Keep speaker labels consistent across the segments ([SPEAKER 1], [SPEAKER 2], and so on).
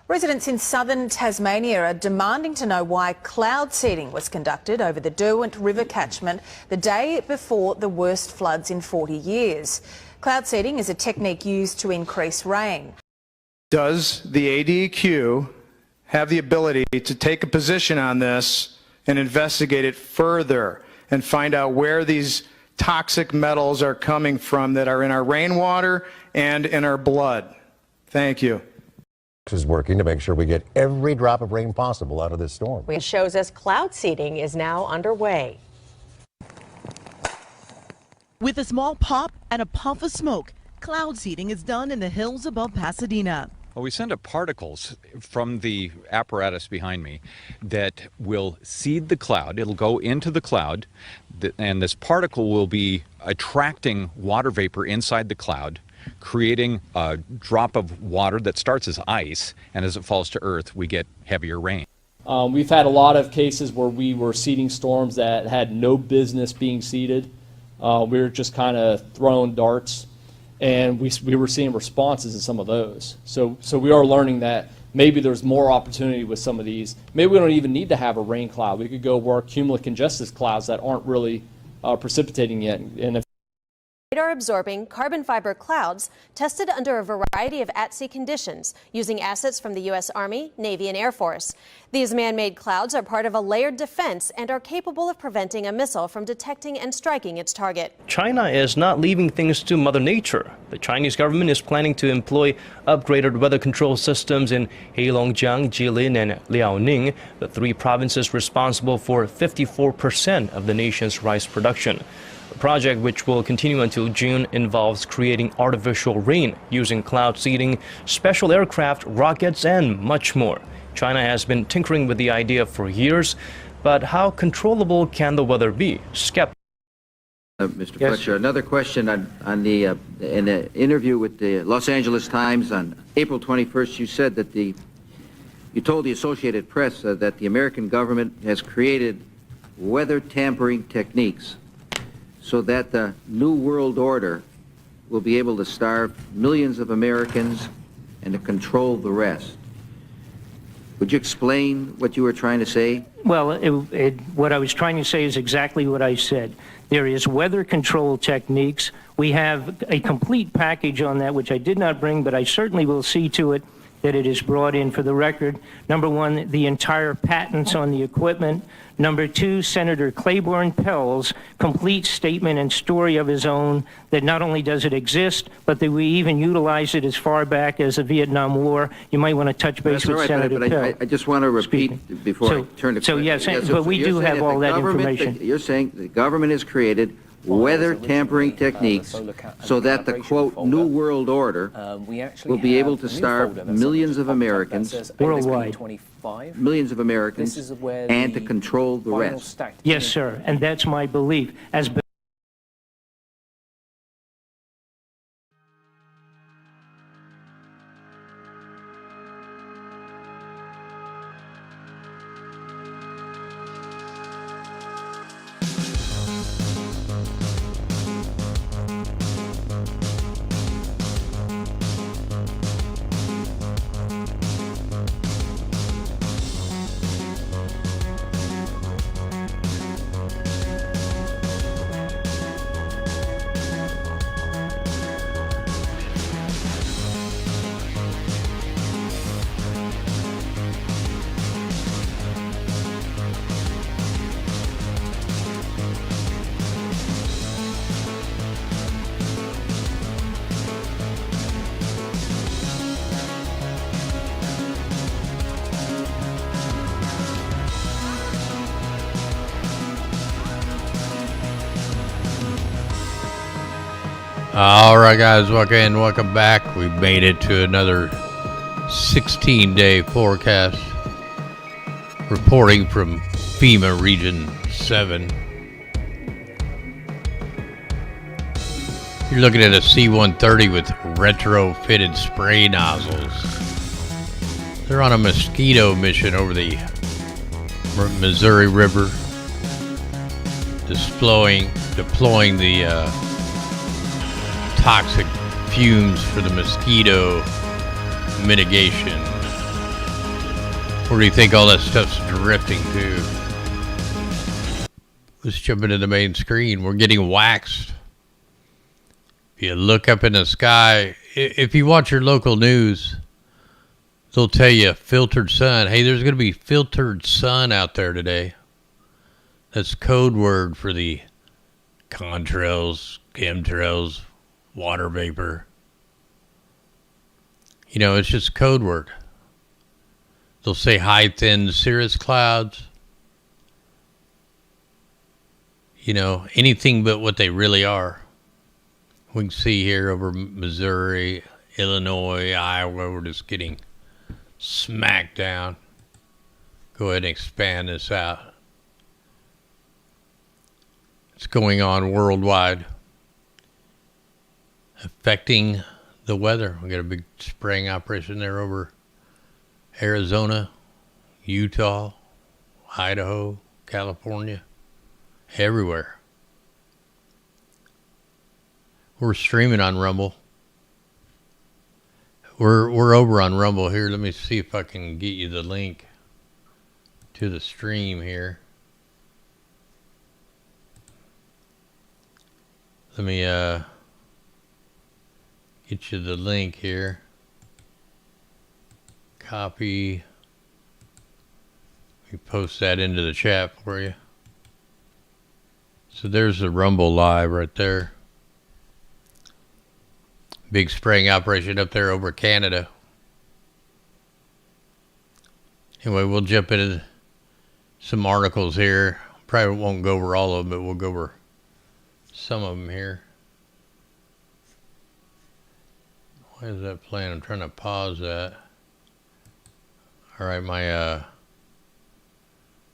[SPEAKER 1] Residents in southern Tasmania are demanding to know why cloud seeding was conducted over the Derwent River catchment the day before the worst floods in 40 years. Cloud seeding is a technique used to increase rain.
[SPEAKER 2] Does the ADEQ have the ability to take a position on this and investigate it further and find out where these toxic metals are coming from that are in our rainwater and in our blood? Thank you.
[SPEAKER 3] Is working to make sure we get every drop of rain possible out of this storm.
[SPEAKER 4] It shows us cloud seeding is now underway.
[SPEAKER 5] With a small pop and a puff of smoke, cloud seeding is done in the hills above Pasadena.
[SPEAKER 6] Well, we send up particles from the apparatus behind me that will seed the cloud. It'll go into the cloud, and this particle will be attracting water vapor inside the cloud, creating a drop of water that starts as ice, and as it falls to earth, we get heavier rain.
[SPEAKER 7] We've had a lot of cases where we were seeding storms that had no business being seeded. We were just kind of throwing darts, and we were seeing responses in some of those. So we are learning that maybe there's more opportunity with some of these. Maybe we don't even need to have a rain cloud. We could go work cumulocongested clouds that aren't really precipitating yet. And if
[SPEAKER 8] radar-absorbing carbon fiber clouds tested under a variety of at-sea conditions using assets from the U.S. Army, Navy, and Air Force. These man-made clouds are part of a layered defense and are capable of preventing a missile from detecting and striking its target.
[SPEAKER 9] China is not leaving things to Mother Nature. The Chinese government is planning to employ upgraded weather control systems in Heilongjiang, Jilin, and Liaoning, the three provinces responsible for 54% of the nation's rice production. The project, which will continue until June, involves creating artificial rain using cloud seeding, special aircraft, rockets, and much more. China has been tinkering with the idea for years, but how controllable can the weather be? Skeptics.
[SPEAKER 10] Mr. Fletcher, another question on the in an interview with the Los Angeles Times on April 21st, you said that you told the Associated Press that the American government has created weather tampering techniques so that the New World Order will be able to starve millions of Americans and to control the rest. Would you explain what you were trying to say?
[SPEAKER 11] Well, what I was trying to say is exactly what I said. There is weather control techniques. We have a complete package on that, which I did not bring, but I certainly will see to it that it is brought in for the record. Number one, the entire patents on the equipment. Number two, Senator Claiborne Pell's complete statement and story of his own that not only does it exist, but that we even utilize it as far back as the Vietnam War. You might want to touch base with Senator Pell.
[SPEAKER 10] I just want to repeat before I turn to
[SPEAKER 11] question. Yes, but we do have all that information.
[SPEAKER 10] You're saying the government has created weather tampering techniques so that the, quote, New World Order will be able to starve millions of Americans
[SPEAKER 11] worldwide,
[SPEAKER 10] millions of Americans, and to control the rest.
[SPEAKER 11] Yes, sir, and that's my belief. As
[SPEAKER 12] All right, guys, welcome back. We've made it to another 16-day forecast, reporting from FEMA Region 7. You're looking at a C-130 with retrofitted spray nozzles. They're on a mosquito mission over the Missouri River, deploying the toxic fumes for the mosquito mitigation. Where do you think all that stuff's drifting to? Let's jump into the main screen. We're getting waxed. If you look up in the sky, if you watch your local news, they'll tell you filtered sun. Hey, there's going to be filtered sun out there today. That's code word for the contrails, chemtrails, water vapor. You know, it's just code word. They'll say high, thin, cirrus clouds. You know, anything but what they really are. We can see here over Missouri, Illinois, Iowa, we're just getting smacked down. Go ahead and expand this out. It's going on worldwide, affecting the weather. We got a big spraying operation there over Arizona, Utah, Idaho, California, everywhere. We're streaming on Rumble. We're over on Rumble here. Let me see if I can get you the link to the stream here. Let me get you the link here. Copy. We post that into the chat for you. So there's the Rumble live right there. Big spraying operation up there over Canada. Anyway, we'll jump into some articles here. Probably won't go over all of them, but we'll go over some of them here. Why is that playing? I'm trying to pause that. All right, my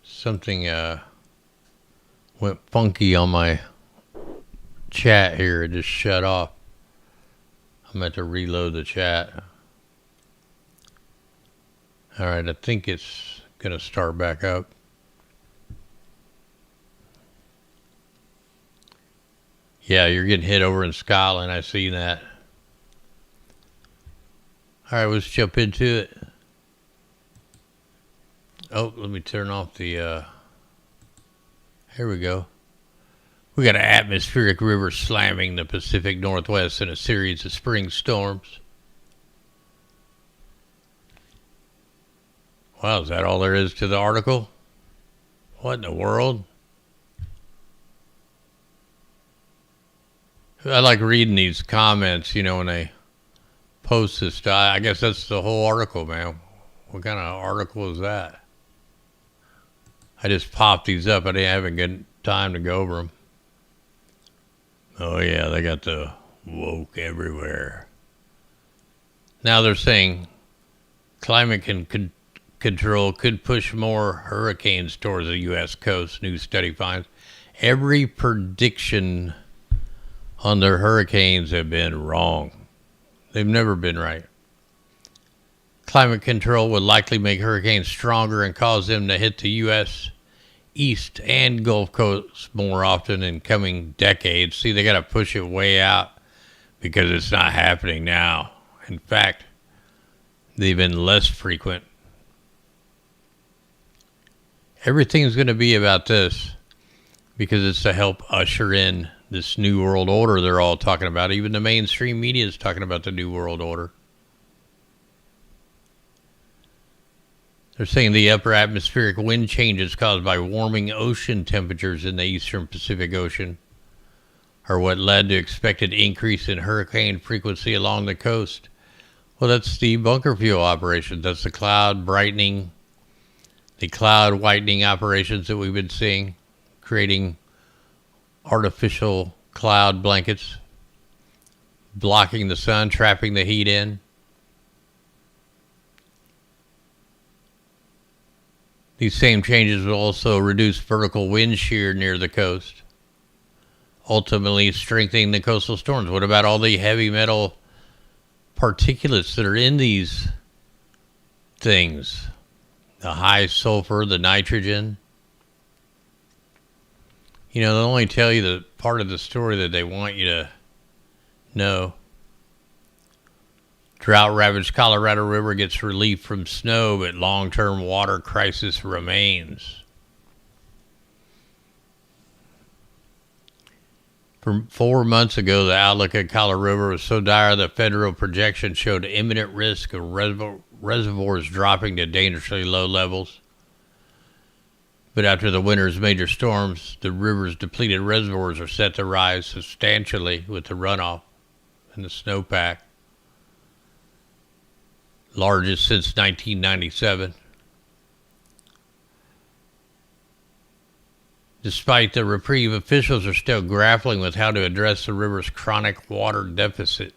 [SPEAKER 12] something went funky on my chat here. It just shut off. I'm going to reload the chat. All right, I think it's going to start back up. Yeah, you're getting hit over in Scotland. I see that. All right, let's jump into it. Oh, let me turn off the... Here we go. We got an atmospheric river slamming the Pacific Northwest in a series of spring storms. Wow, is that all there is to the article? What in the world? I like reading these comments, you know, when they post this stuff. I guess that's the whole article, man. What kind of article is that? I just popped these up. I didn't have a good time to go over them. Oh, yeah, they got the woke everywhere. Now they're saying climate control could push more hurricanes towards the U.S. coast, new study finds. Every prediction on their hurricanes have been wrong. They've never been right. Climate control would likely make hurricanes stronger and cause them to hit the U.S. East and Gulf Coast more often in coming decades. See, they got to push it way out because it's not happening now. In fact, they've been less frequent. Everything's going to be about this because it's to help usher in this new world order they're all talking about. Even the mainstream media is talking about the new world order. They're saying the upper atmospheric wind changes caused by warming ocean temperatures in the eastern Pacific Ocean are what led to expected increase in hurricane frequency along the coast. Well, that's the bunker fuel operations. That's the cloud brightening, the cloud whitening operations that we've been seeing, creating artificial cloud blankets, blocking the sun, trapping the heat in. These same changes will also reduce vertical wind shear near the coast, ultimately strengthening the coastal storms. What about all the heavy metal particulates that are in these things? The high sulfur, the nitrogen. You know, they'll only tell you the part of the story that they want you to know. Drought-ravaged Colorado River gets relief from snow, but long-term water crisis remains. From 4 months ago, the outlook at Colorado River was so dire that federal projections showed imminent risk of reservoirs dropping to dangerously low levels. But after the winter's major storms, the river's depleted reservoirs are set to rise substantially with the runoff and the snowpack, largest since 1997. Despite the reprieve, officials are still grappling with how to address the river's chronic water deficit.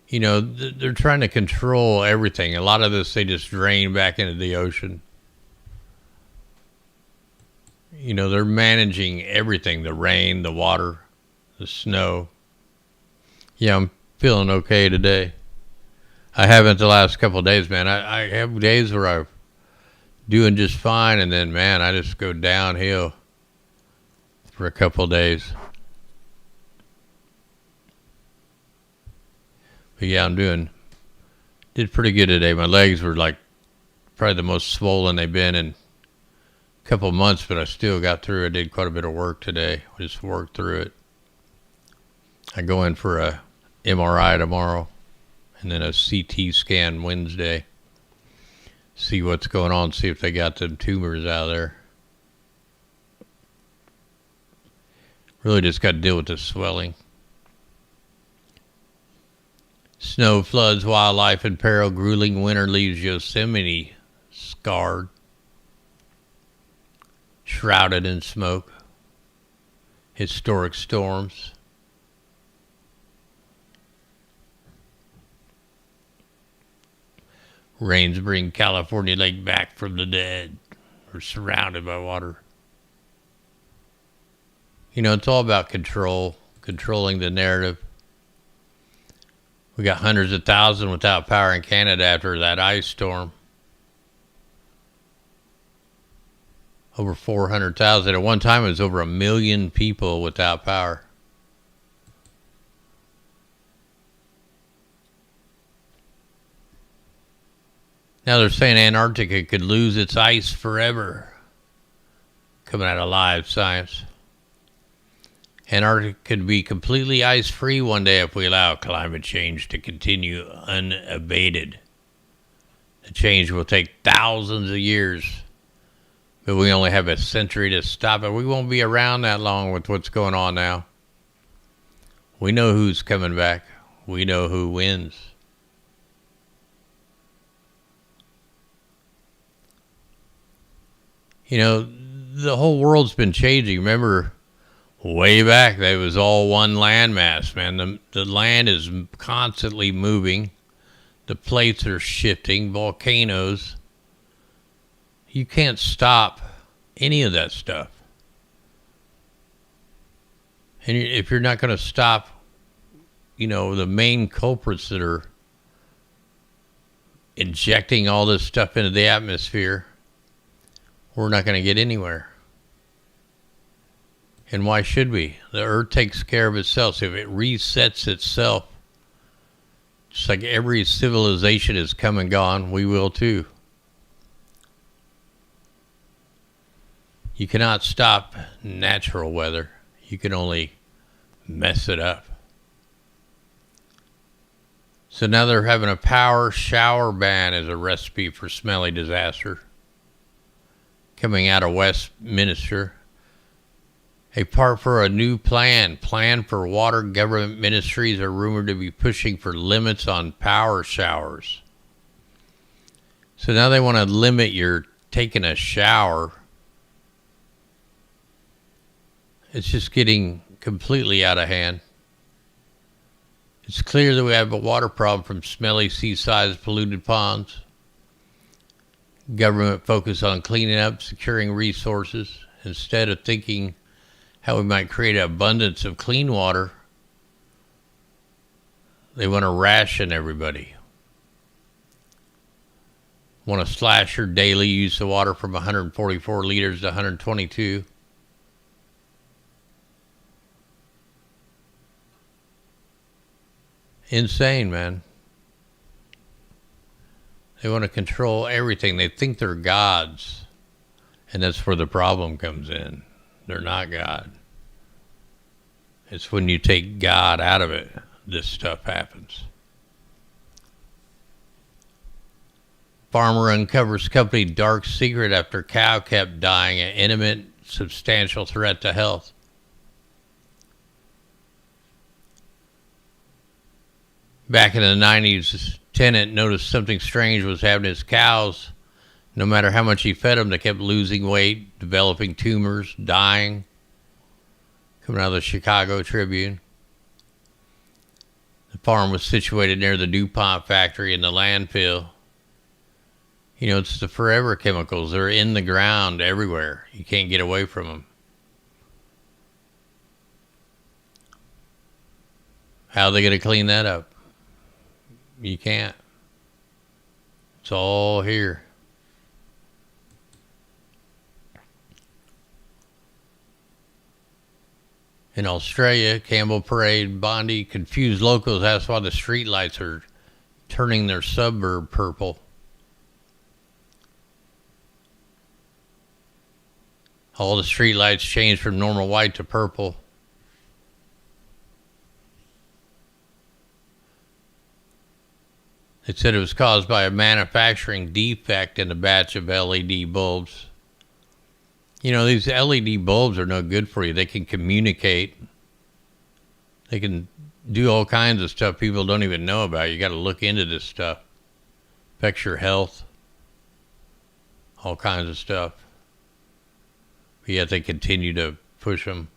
[SPEAKER 12] You know, they're trying to control everything. A lot of this they just drain back into the ocean. You know, they're managing everything, the rain, the water, the snow. Yeah, I'm feeling okay today. I haven't the last couple of days, man. I have days where I'm doing just fine, and then, man, I just go downhill for a couple of days. But yeah, did pretty good today. My legs were like probably the most swollen they've been in a couple of months, but I still got through. I did quite a bit of work today. I just worked through it. I go in for a MRI tomorrow and then a CT scan Wednesday. See what's going on, see if they got them tumors out of there. Really just got to deal with the swelling. Snow floods, wildlife in peril, grueling winter leaves Yosemite scarred, shrouded in smoke. Historic storms. Rains bring California Lake back from the dead. We're surrounded by water. You know, it's all about control, controlling the narrative. We got hundreds of thousands without power in Canada after that ice storm. Over 400,000. At one time, it was over 1 million people without power. Now they're saying Antarctica could lose its ice forever. Coming out of Live Science. Antarctica could be completely ice-free one day if we allow climate change to continue unabated. The change will take thousands of years, but we only have a century to stop it. We won't be around that long with what's going on now. We know who's coming back. We know who wins. You know, the whole world's been changing. Remember, way back, there was all one landmass, man. The land is constantly moving. The plates are shifting, volcanoes. You can't stop any of that stuff. And if you're not going to stop, you know, the main culprits that are injecting all this stuff into the atmosphere, we're not going to get anywhere. And why should we? The earth takes care of itself. So if it resets itself, just like every civilization has come and gone, we will too. You cannot stop natural weather. You can only mess it up. So now they're having a power shower ban as a recipe for smelly disaster. Coming out of Westminster. A part for a new plan for water. Government ministries are rumored to be pushing for limits on power showers. So now they want to limit your taking a shower. It's just getting completely out of hand. It's clear that we have a water problem from smelly seasides, polluted ponds. Government focus on cleaning up, securing resources, instead of thinking how we might create an abundance of clean water. They want to ration everybody. Want to slash your daily use of water from 144 liters to 122. Insane, man. They want to control everything. They think they're gods. And that's where the problem comes in. They're not God. It's when you take God out of it, this stuff happens. Farmer uncovers company dark secret after cow kept dying, an intimate, substantial threat to health. Back in the 90s, tenant noticed something strange was happening to his cows. No matter how much he fed them, they kept losing weight, developing tumors, dying. Coming out of the Chicago Tribune. The farm was situated near the DuPont factory in the landfill. You know, it's the forever chemicals. They're in the ground everywhere. You can't get away from them. How are they going to clean that up? You can't. It's all here. In Australia, Campbell Parade, Bondi confused locals. That's why the streetlights are turning their suburb purple. All the streetlights changed from normal white to purple. It said it was caused by a manufacturing defect in a batch of LED bulbs. You know, these LED bulbs are no good for you. They can communicate. They can do all kinds of stuff people don't even know about. You got to look into this stuff. Affects your health. All kinds of stuff. But yet they continue to push them.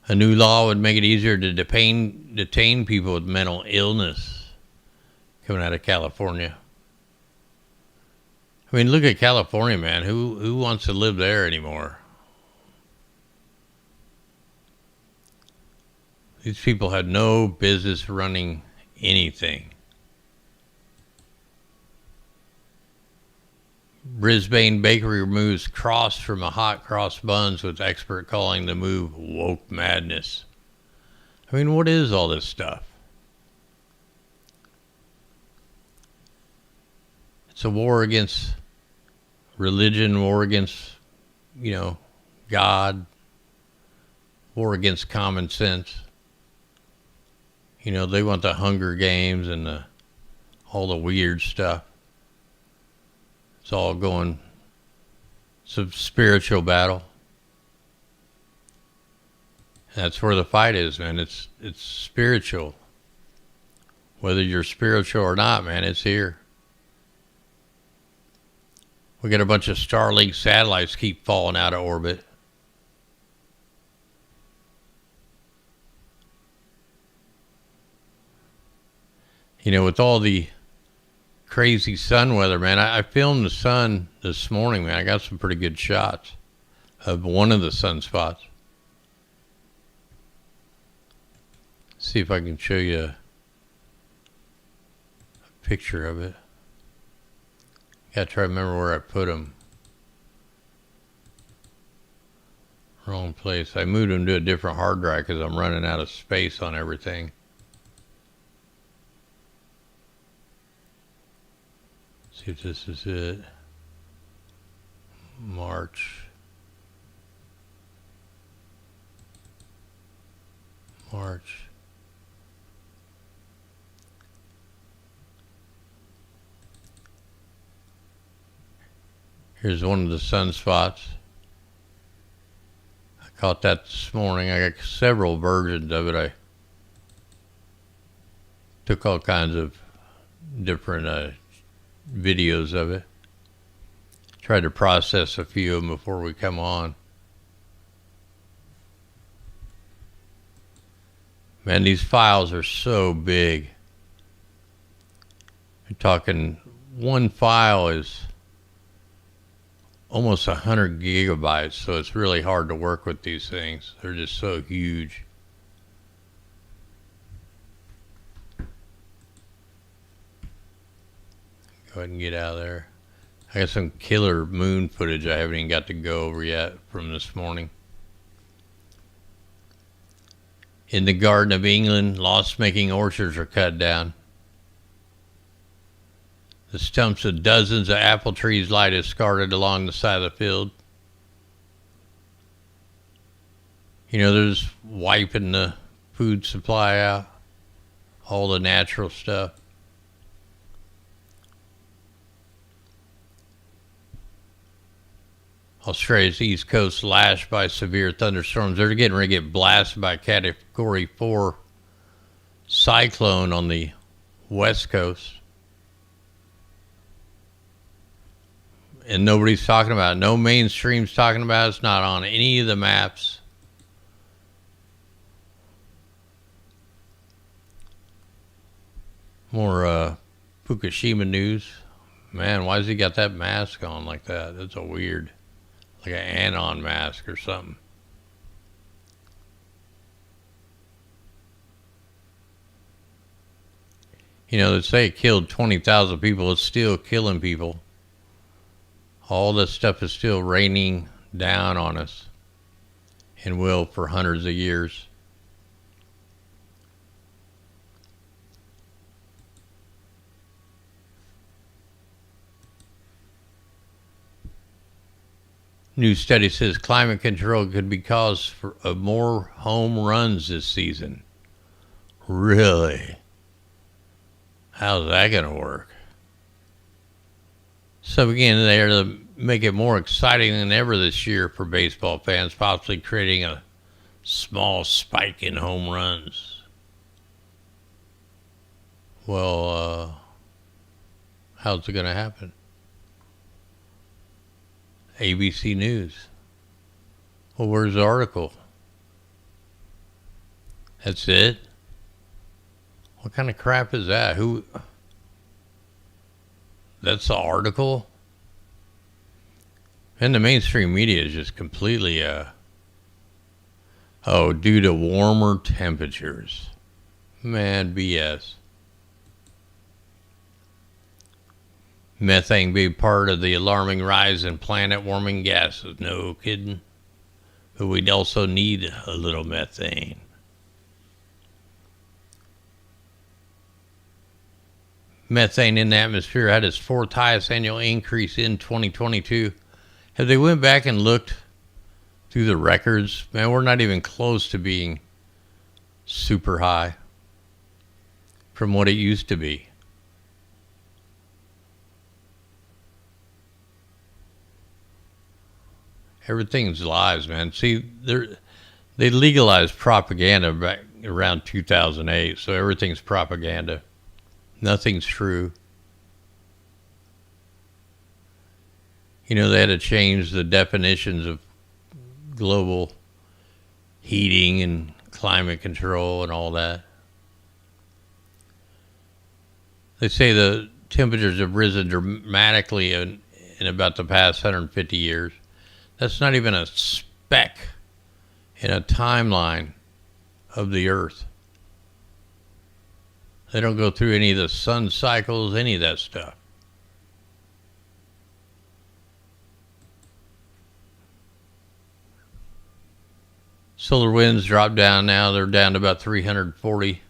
[SPEAKER 12] A new law would make it easier to detain people with mental illness. Coming out of California. I mean, look at California, man. Who wants to live there anymore? These people had no business running anything. Brisbane bakery removes cross from a hot cross buns, with expert calling the move woke madness. I mean, what is all this stuff? It's a war against religion, war against, God, war against common sense. You know, they want the Hunger Games and all the weird stuff. It's all going, it's a spiritual battle. That's where the fight is, man. It's spiritual. Whether you're spiritual or not, man, it's here. We got a bunch of Starlink satellites keep falling out of orbit. You know, with all the crazy sun weather, man, I filmed the sun this morning, man. I got some pretty good shots of one of the sunspots. See if I can show you a picture of it. Gotta try to remember where I put them. Wrong place. I moved them to a different hard drive because I'm running out of space on everything. See if this is it. March. Here's one of the sunspots. I caught that this morning. I got several versions of it. I took all kinds of different videos of it. Tried to process a few of them before we come on. Man, these files are so big. You're talking, one file is almost 100 gigabytes, so it's really hard to work with these things. They're just so huge. Go ahead and get out of there. I got some killer moon footage I haven't even got to go over yet from this morning. In the Garden of England, loss-making orchards are cut down. The stumps of dozens of apple trees lie discarded along the side of the field. You know, there's wiping the food supply out, all the natural stuff. Australia's east coast lashed by severe thunderstorms. They're getting ready to get blasted by a Category 4 cyclone on the west coast. And nobody's talking about it. No mainstream's talking about it. It's not on any of the maps. More Fukushima news. Man, why's he got that mask on like that? That's a weird, like an Anon mask or something. You know, they say it killed 20,000 people. It's still killing people. All this stuff is still raining down on us and will for hundreds of years. New study says climate control could be cause of more home runs this season. Really? How's that going to work? So again, they're to make it more exciting than ever this year for baseball fans, possibly creating a small spike in home runs. Well, how's it going to happen? ABC News. Well, where's the article? That's it? What kind of crap is that? Who? That's the article? And the mainstream media is just completely, due to warmer temperatures. Man, BS. Methane being part of the alarming rise in planet warming gases. No kidding. But we'd also need a little methane. Methane in the atmosphere had its fourth highest annual increase in 2022. Have they went back and looked through the records? Man, we're not even close to being super high from what it used to be. Everything's lies, man. See, they legalized propaganda back around 2008, so everything's propaganda. Nothing's true. You know, they had to change the definitions of global heating and climate control and all that. They say the temperatures have risen dramatically in about the past 150 years. That's not even a speck in a timeline of the Earth. They don't go through any of the sun cycles, any of that stuff. Solar winds drop down now. They're down to about 340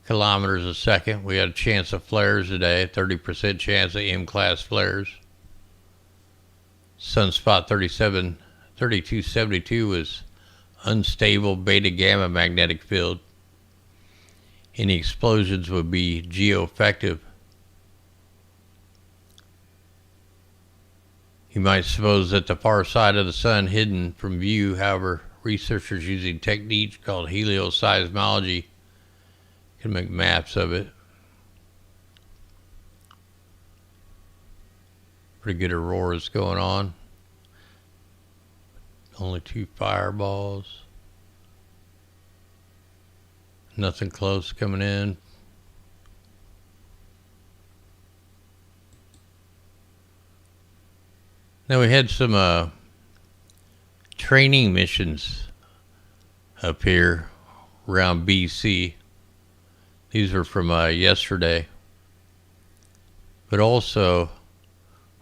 [SPEAKER 12] kilometers a second. We had a chance of flares today, 30% chance of M-class flares. Sunspot 3272 was unstable beta-gamma magnetic field. Any explosions would be geoeffective. You might suppose that the far side of the sun hidden from view. However, researchers using techniques called helioseismology can make maps of it. Pretty good auroras going on. Only 2 fireballs. Nothing close coming in. Now we had some training missions up here around BC. These were from yesterday. But also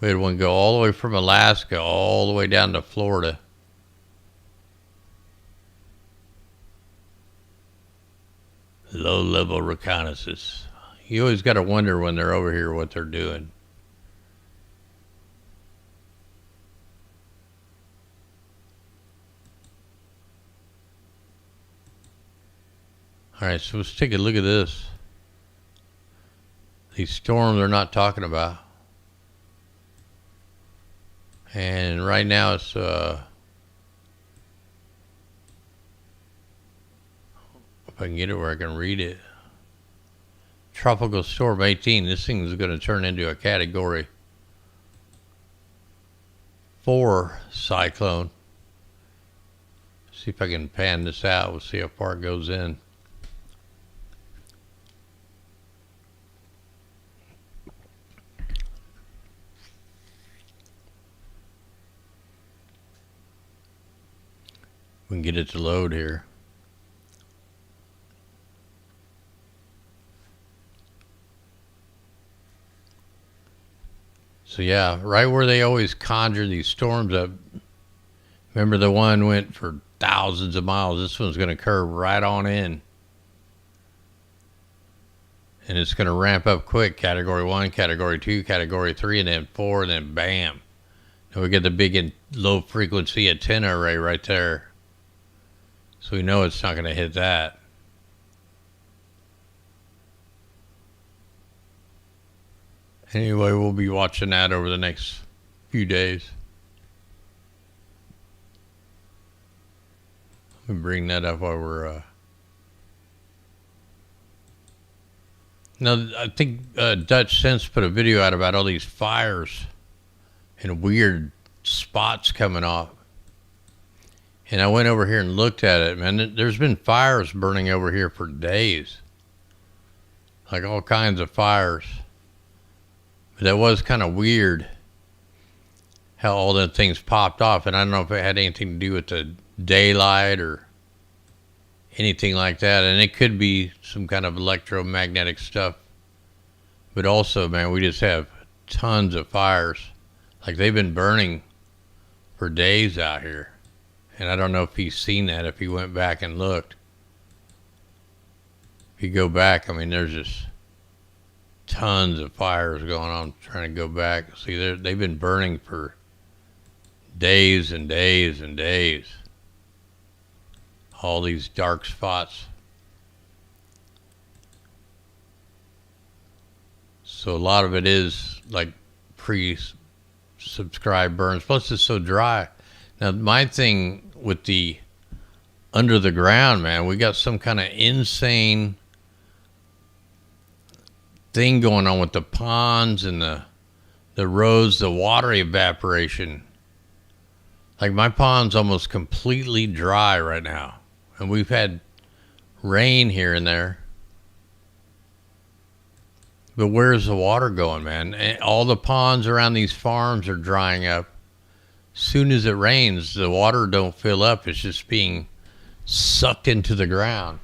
[SPEAKER 12] We had one go all the way from Alaska all the way down to Florida. Low-level reconnaissance. You always got to wonder when they're over here what they're doing. All right, so let's take a look at this. These storms they're not talking about. And right now it's if I can get it where I can read it. Tropical Storm 18. This thing is going to turn into a Category 4 cyclone. See if I can pan this out. We'll see how far it goes in. We can get it to load here. So yeah, right where they always conjure these storms up. Remember the one went for thousands of miles. This one's going to curve right on in. And it's going to ramp up quick. Category 1, Category 2, Category 3, and then 4, and then bam. And we get the big low frequency antenna array right there. So we know it's not going to hit that. Anyway, we'll be watching that over the next few days. Let me bring that up while we're... Now, I think Dutch Sense put a video out about all these fires and weird spots coming off. And I went over here and looked at it, man. There's been fires burning over here for days. Like all kinds of fires. But that was kind of weird how all the things popped off. And I don't know if it had anything to do with the daylight or anything like that. And it could be some kind of electromagnetic stuff. But also, man, we just have tons of fires. Like they've been burning for days out here. And I don't know if he's seen that, if he went back and looked. If you go back, I mean, there's just tons of fires going on. I'm trying to go back. See, they've been burning for days and days and days. All these dark spots. So a lot of it is like pre-subscribed burns. Plus it's so dry. Now my thing with the under the ground, man, we got some kind of insane thing going on with the ponds and the roads, the water evaporation. Like my pond's almost completely dry right now. And we've had rain here and there. But where's the water going, man? And all the ponds around these farms are drying up. Soon as it rains, the water don't fill up. It's just being sucked into the ground.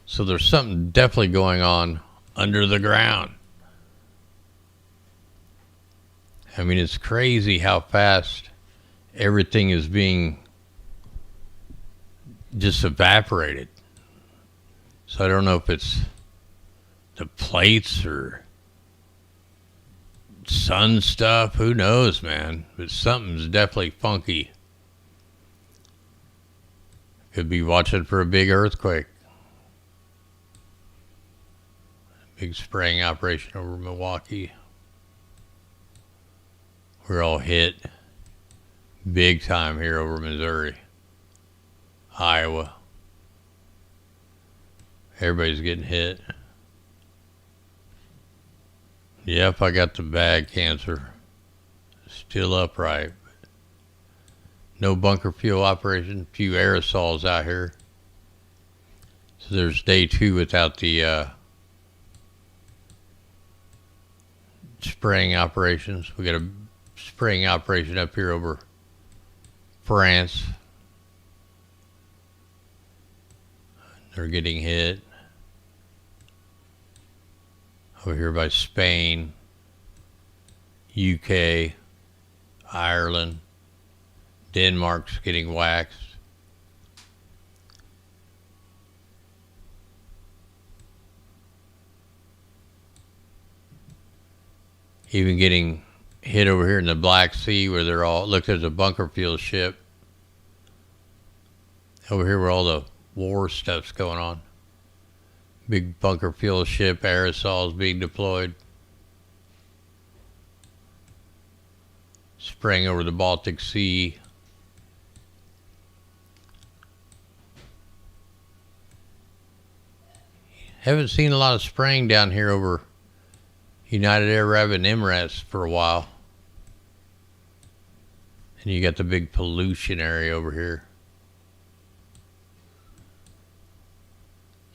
[SPEAKER 12] So there's something definitely going on under the ground. I mean, it's crazy how fast everything is being just evaporated. So I don't know if it's the plates or sun stuff, who knows, man, but something's definitely funky. Could be watching for a big earthquake. Big spraying operation over Milwaukee. We're all hit big time here over Missouri, Iowa. Everybody's getting hit. Yep, I got the bag cancer. Still upright. No bunker fuel operation. Few aerosols out here. So there's day 2 without the spraying operations. We got a spraying operation up here over France. They're getting hit. Over here by Spain, UK, Ireland. Denmark's getting waxed. Even getting hit over here in the Black Sea where they're all, look, there's a bunker fuel ship. Over here where all the war stuff's going on. Big bunker fuel ship, aerosols being deployed. Spraying over the Baltic Sea. Haven't seen a lot of spraying down here over United Arab and Emirates for a while. And you got the big pollution area over here.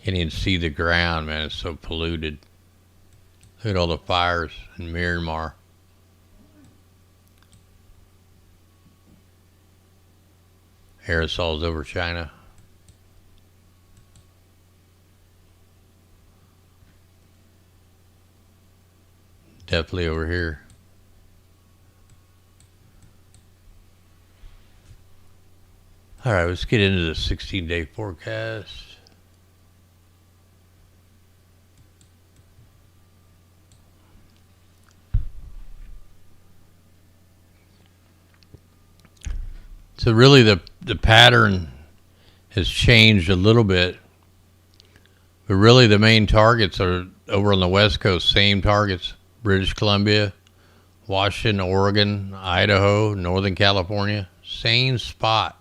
[SPEAKER 12] Can't even see the ground, man. It's so polluted. Look at all the fires in Myanmar. Aerosols over China. Definitely over here. All right, let's get into the 16-day forecast. So really the pattern has changed a little bit. But really the main targets are over on the West Coast, same targets. British Columbia, Washington, Oregon, Idaho, Northern California, same spot.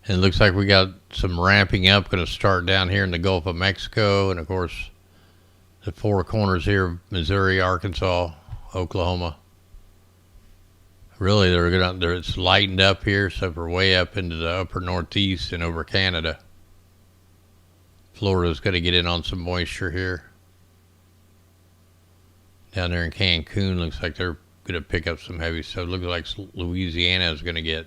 [SPEAKER 12] And it looks like we got some ramping up going to start down here in the Gulf of Mexico, and of course the four corners here of Missouri, Arkansas, Oklahoma. Really, it's lightened up here, so we're way up into the upper northeast and over Canada. Florida's going to get in on some moisture here. Down there in Cancun, looks like they're going to pick up some heavy stuff. Looks like Louisiana is going to get,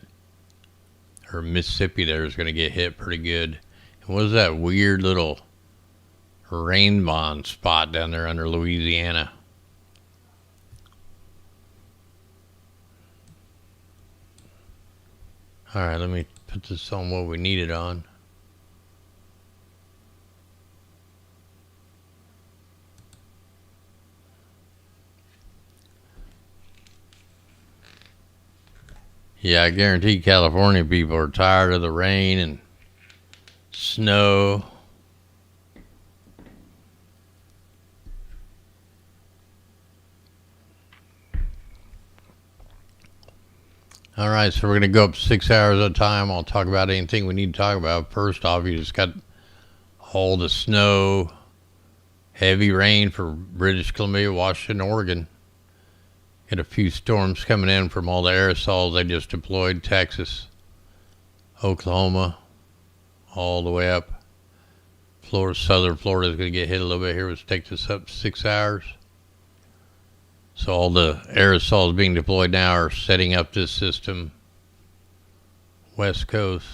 [SPEAKER 12] or Mississippi there is going to get hit pretty good. And what is that weird little rain bond spot down there under Louisiana? All right, let me put this on what we need it on. Yeah, I guarantee California people are tired of the rain and snow. All right, so we're going to go up 6 hours at a time. I'll talk about anything we need to talk about. First off, you just got all the snow, heavy rain for British Columbia, Washington, Oregon. Got a few storms coming in from all the aerosols they just deployed. Texas, Oklahoma, all the way up. Florida, southern Florida is going to get hit a little bit here. Let's take this up 6 hours. So all the aerosols being deployed now are setting up this system. West Coast.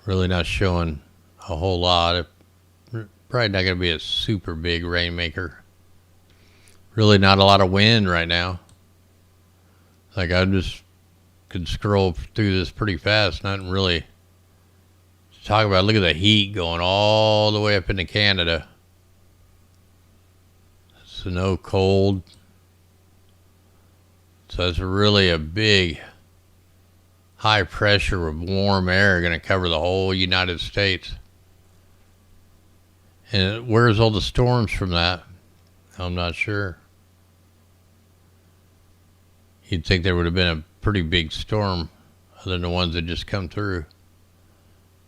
[SPEAKER 12] Really not showing a whole lot. Probably not going to be a super big rainmaker. Really not a lot of wind right now. Like I just could scroll through this pretty fast. Nothing really to talk about. Look at the heat going all the way up into Canada. Snow, cold. So it's really a big high pressure of warm air going to cover the whole United States. And where's all the storms from that? I'm not sure. You'd think there would have been a pretty big storm other than the ones that just come through.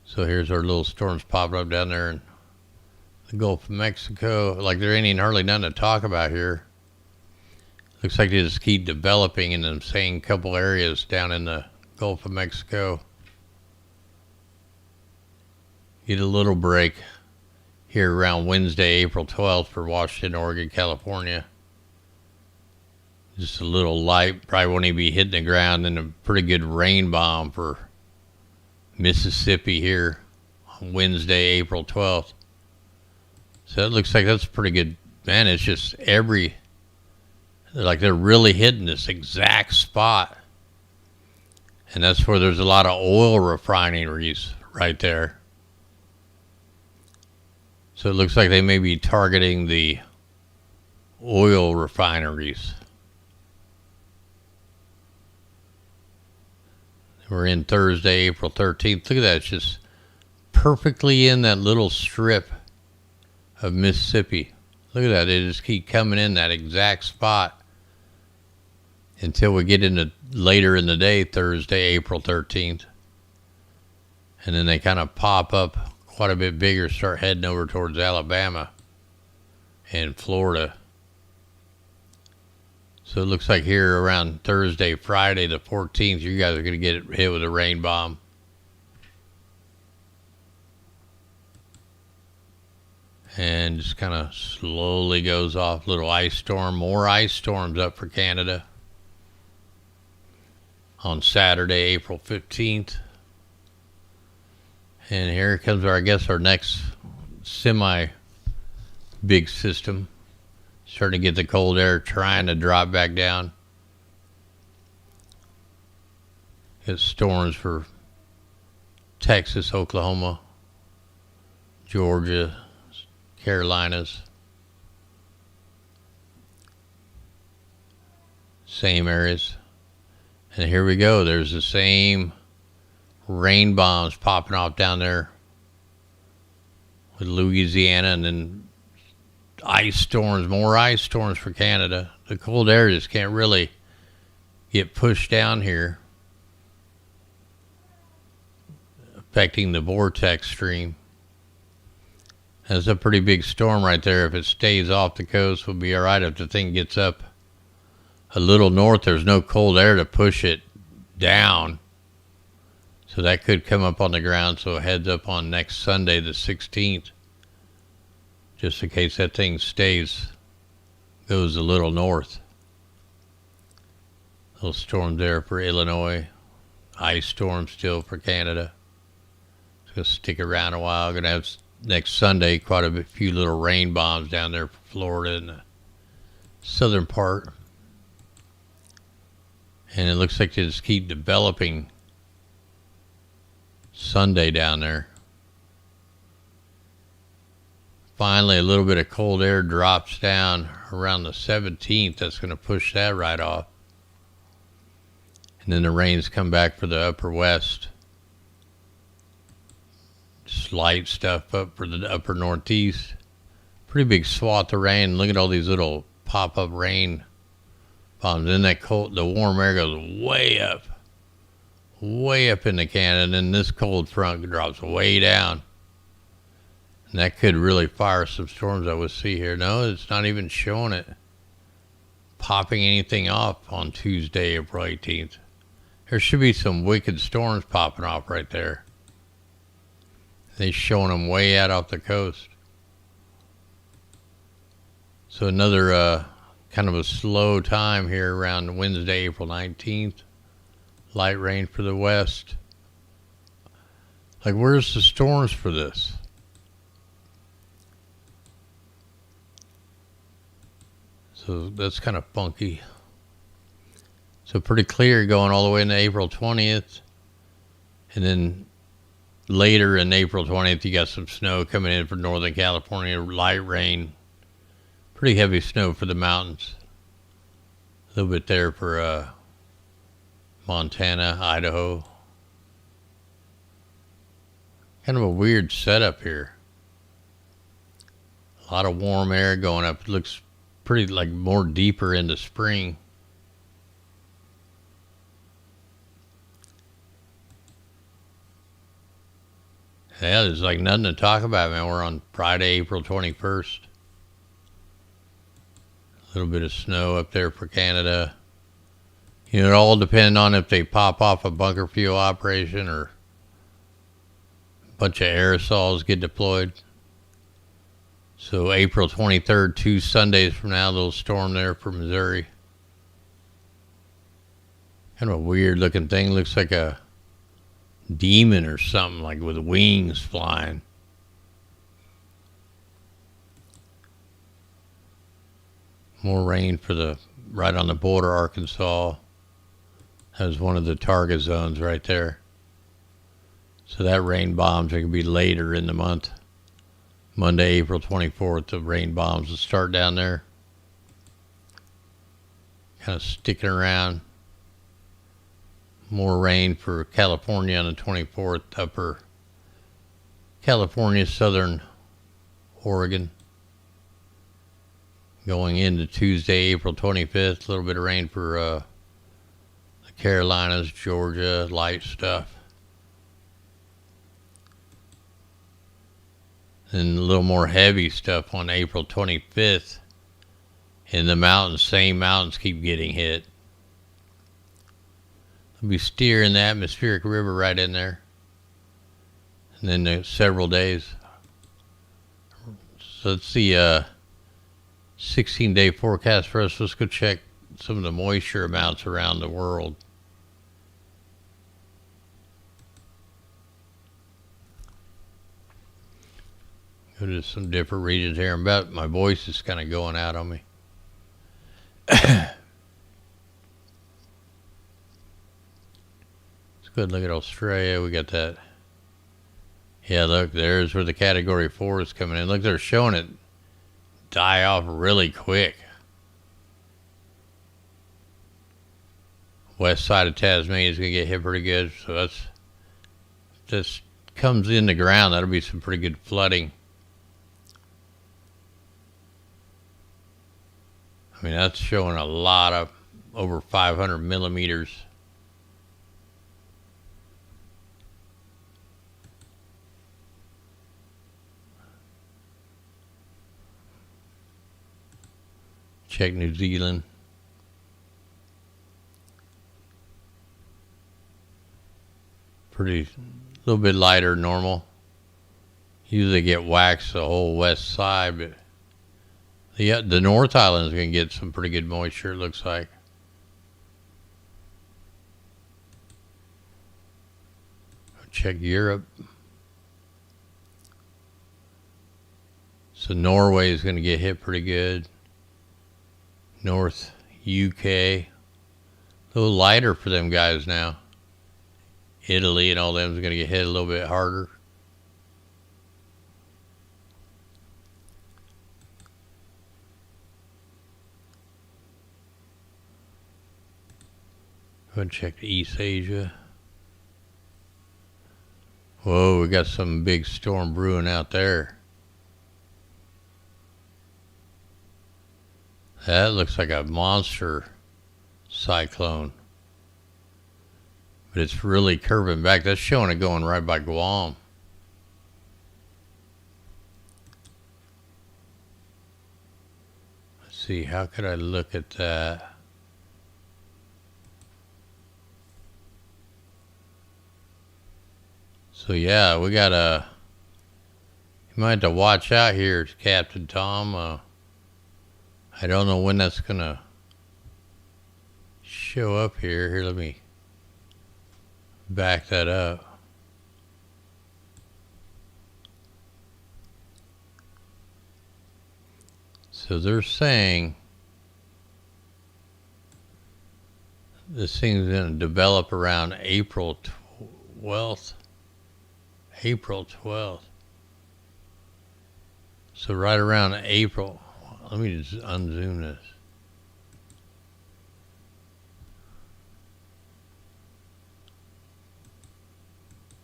[SPEAKER 12] So here's our little storms popping up down there in the Gulf of Mexico. Like there ain't even hardly nothing to talk about here. Looks like they just keep developing in the same couple areas down in the Gulf of Mexico. Get a little break here around Wednesday, April 12th for Washington, Oregon, California. Just a little light, probably won't even be hitting the ground, and a pretty good rain bomb for Mississippi here on Wednesday, April 12th. So it looks like that's pretty good. Man, it's just They're really hitting this exact spot. And that's where there's a lot of oil refineries right there. So it looks like they may be targeting the oil refineries. We're in Thursday, April 13th. Look at that. It's just perfectly in that little strip of Mississippi. Look at that. They just keep coming in that exact spot until we get into later in the day, Thursday, April 13th. And then they kind of pop up quite a bit bigger, start heading over towards Alabama and Florida. So it looks like here around Thursday, Friday the 14th, you guys are going to get hit with a rain bomb. And just kind of slowly goes off. Little ice storm. More ice storms up for Canada on Saturday, April 15th. And here comes our next semi-big system. Starting to get the cold air trying to drop back down. Get storms for Texas, Oklahoma, Georgia, Carolinas. Same areas. And here we go. There's the same rain bombs popping off down there with Louisiana, and then ice storms, more ice storms for Canada. The cold air just can't really get pushed down here, affecting the vortex stream. That's a pretty big storm right there. If it stays off the coast, we'll be all right. If the thing gets up a little north, there's no cold air to push it down. So that could come up on the ground. So heads up on next Sunday, the 16th. Just in case that thing goes a little north. Little storm there for Illinois. Ice storm still for Canada. It's going to stick around a while. Going to have next Sunday quite a few little rain bombs down there for Florida and the southern part. And it looks like they just keep developing Sunday down there. Finally, a little bit of cold air drops down around the 17th. That's going to push that right off. And then the rains come back for the upper west. Just light stuff up for the upper northeast. Pretty big swath of rain. Look at all these little pop-up rain bombs. Then the warm air goes way up into Canada. And then this cold front drops way down. And that could really fire some storms I would see here. No, it's not even showing it popping anything off on Tuesday, April 18th. There should be some wicked storms popping off right there. They're showing them way out off the coast. So another kind of a slow time here around Wednesday, April 19th. Light rain for the west. Like, where's the storms for this? So that's kind of funky. So pretty clear going all the way into April 20th. And then later in April 20th, you got some snow coming in for Northern California, light rain. Pretty heavy snow for the mountains. A little bit there for Montana, Idaho. Kind of a weird setup here. A lot of warm air going up. It looks pretty like more deeper into spring. Yeah, there's like nothing to talk about, man. We're on Friday, April 21st. A little bit of snow up there for Canada. You know, it all depends on if they pop off a bunker fuel operation or a bunch of aerosols get deployed. So April 23rd, 2 Sundays from now, a little storm there for Missouri. Kind of a weird looking thing. Looks like a demon or something, like with wings flying. More rain for the right on the border, Arkansas. That was one of the target zones right there. So that rain bombs are going to be later in the month. Monday, April 24th, the rain bombs will start down there. Kind of sticking around. More rain for California on the 24th, upper California, southern Oregon. Going into Tuesday, April 25th, a little bit of rain for the Carolinas, Georgia, light stuff. And a little more heavy stuff on April 25th. In the mountains, same mountains keep getting hit. They'll be steering the atmospheric river right in there. And then there's several days. So let's see, 16-day forecast for us. Let's go check some of the moisture amounts around the world. Go to some different regions here. My voice is kind of going out on me. Let's go ahead and look at Australia. We got that. Yeah, look, there's where the Category 4 is coming in. Look, they're showing it die off really quick. West side of Tasmania is going to get hit pretty good. So that's just comes in the ground. That'll be some pretty good flooding. I mean, that's showing a lot of over 500 millimeters. Check New Zealand. Pretty, a little bit lighter than normal. Usually get waxed the whole west side, but the North Island is going to get some pretty good moisture, it looks like. Check Europe. So Norway is going to get hit pretty good. North UK. A little lighter for them guys now. Italy and all them is going to get hit a little bit harder. Go ahead and check East Asia. Whoa, we got some big storm brewing out there. That looks like a monster cyclone. But it's really curving back. That's showing it going right by Guam. Let's see, how could I look at that? So yeah, we got you might have to watch out here, Captain Tom. I don't know when that's gonna show up here. Here, let me back that up. So they're saying this thing's gonna develop around April 12th. April 12th. So right around April. Let me just unzoom this.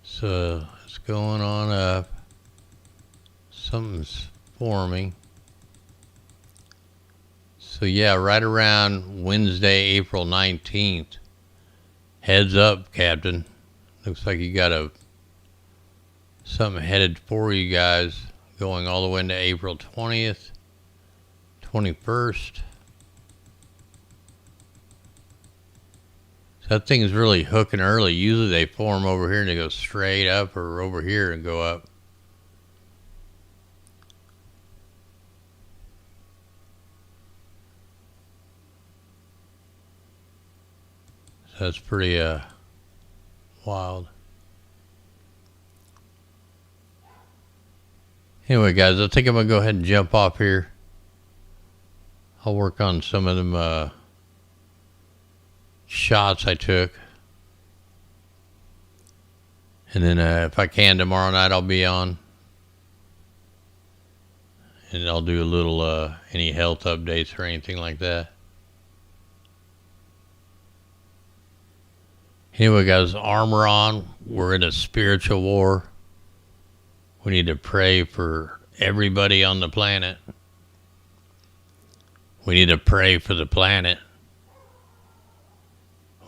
[SPEAKER 12] So it's going on up. Something's forming. So yeah, right around Wednesday, April 19th. Heads up, Captain. Looks like you got something headed for you guys going all the way into April 20th, 21st. So that thing's really hooking early. Usually they form over here and they go straight up, or over here and go up. So that's pretty wild. Anyway, guys, I think I'm going to go ahead and jump off here. I'll work on some of them shots I took. And then if I can tomorrow night, I'll be on. And I'll do a little any health updates or anything like that. Anyway, guys, armor on. We're in a spiritual war. We need to pray for everybody on the planet. We need to pray for the planet.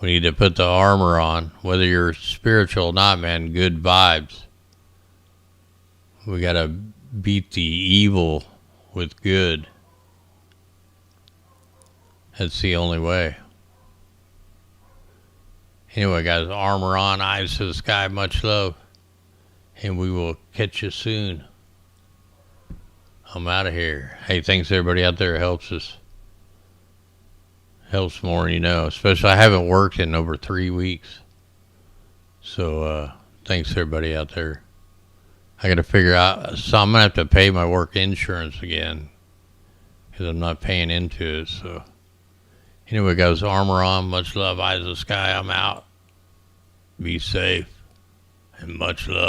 [SPEAKER 12] We need to put the armor on. Whether you're spiritual or not, man, good vibes. We got to beat the evil with good. That's the only way. Anyway, guys, armor on, eyes to the sky, much love. And we will catch you soon. I'm out of here. Hey, thanks everybody out there. It helps us. Helps more than you know. Especially I haven't worked in over 3 weeks. So thanks everybody out there. I got to figure out. So I'm going to have to pay my work insurance again. Because I'm not paying into it. So anyway, guys, armor on. Much love. Eyes to the sky. I'm out. Be safe. And much love.